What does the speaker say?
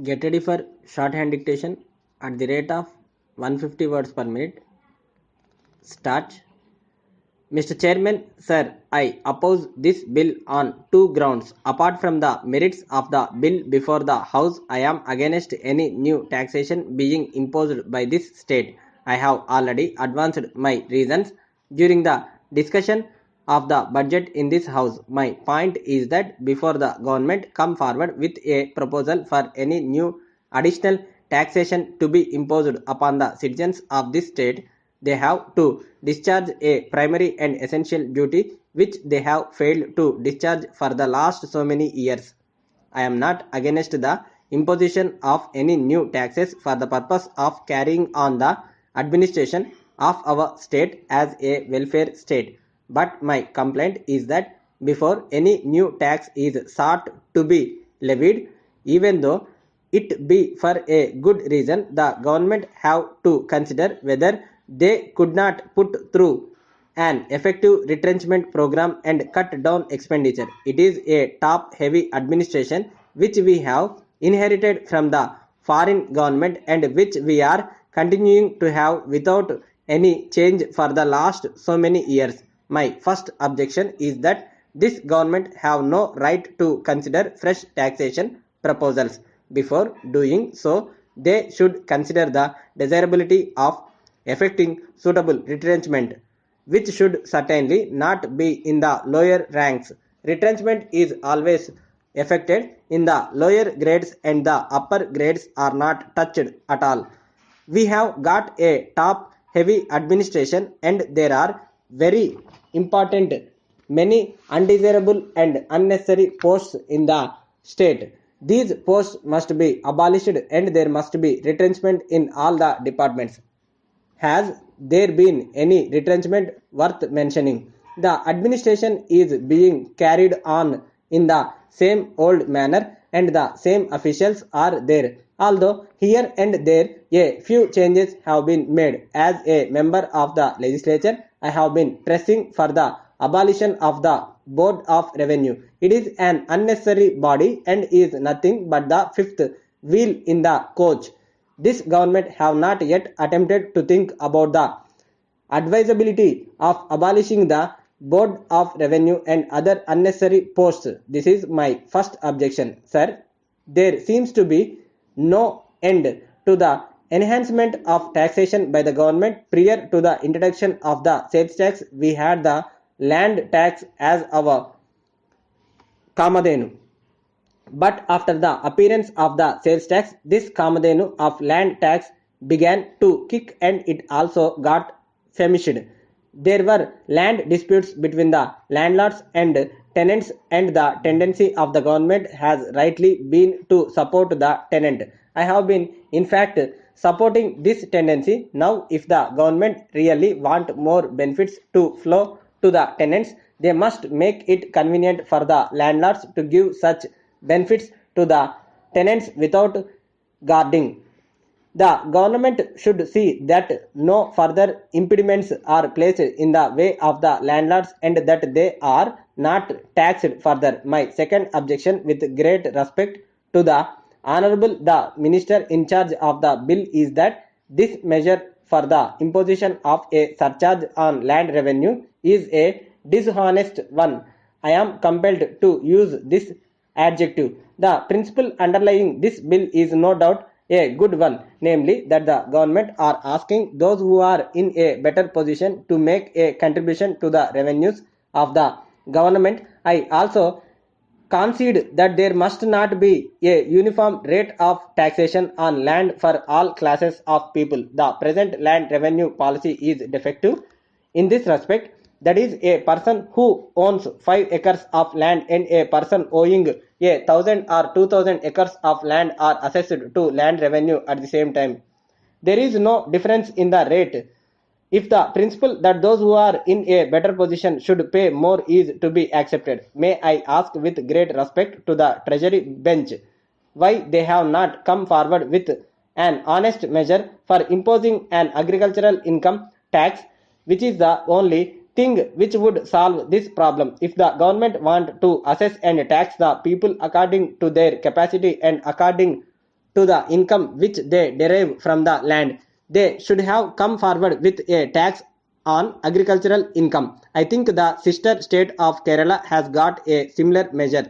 Get ready for shorthand dictation at the rate of 150 words per minute. Start. Mr. Chairman, sir, I oppose this bill on two grounds. Apart from the merits of the bill before the House, I am against any new taxation being imposed by this state. I have already advanced my reasons during the discussion of the budget in this House. My point is that before the government come forward with a proposal for any new additional taxation to be imposed upon the citizens of this state, they have to discharge a primary and essential duty which they have failed to discharge for the last so many years. I am not against the imposition of any new taxes for the purpose of carrying on the administration of our state as a welfare state. But my complaint is that before any new tax is sought to be levied, even though it be for a good reason, the government have to consider whether they could not put through an effective retrenchment program and cut down expenditure. It is a top-heavy administration which we have inherited from the foreign government and which we are continuing to have without any change for the last so many years. My first objection is that this government have no right to consider fresh taxation proposals. Before doing so, they should consider the desirability of effecting suitable retrenchment, which should certainly not be in the lower ranks. Retrenchment is always effected in the lower grades and the upper grades are not touched at all. We have got a top heavy administration and there are very important many undesirable and unnecessary posts in the state. These posts must be abolished and there must be retrenchment in all the departments. Has there been any retrenchment worth mentioning? The administration is being carried on in the same old manner and the same officials are there. Although here and there a few changes have been made. As a member of the legislature, I have been pressing for the abolition of the Board of Revenue. It is an unnecessary body and is nothing but the fifth wheel in the coach. This government have not yet attempted to think about the advisability of abolishing the Board of Revenue and other unnecessary posts. This is my first objection, sir. There seems to be no end to the enhancement of taxation by the government. Prior to the introduction of the sales tax, we had the land tax as our Kamadenu. But after the appearance of the sales tax, this Kamadenu of land tax began to kick and it also got famished. There were land disputes between the landlords and tenants and the tendency of the government has rightly been to support the tenant. I have been in fact supporting this tendency. Now if the government really want more benefits to flow to the tenants, they must make it convenient for the landlords to give such benefits to the tenants without guarding. The government should see that no further impediments are placed in the way of the landlords and that they are not taxed further. My second objection, with great respect to the Honorable the Minister in charge of the bill, is that this measure for the imposition of a surcharge on land revenue is a dishonest one. I am compelled to use this adjective. The principle underlying this bill is no doubt a good one, namely that the government are asking those who are in a better position to make a contribution to the revenues of the government. I also concede that there must not be a uniform rate of taxation on land for all classes of people. The present land revenue policy is defective in this respect. That is, a person who owns 5 acres of land and a person owing 1,000 or 2,000 acres of land are assessed to land revenue at the same time. There is no difference in the rate. If the principle that those who are in a better position should pay more is to be accepted, may I ask with great respect to the Treasury bench why they have not come forward with an honest measure for imposing an agricultural income tax, which is the only thing which would solve this problem. If the government want to assess and tax the people according to their capacity and according to the income which they derive from the land. They should have come forward with a tax on agricultural income. I think the sister state of Kerala has got a similar measure.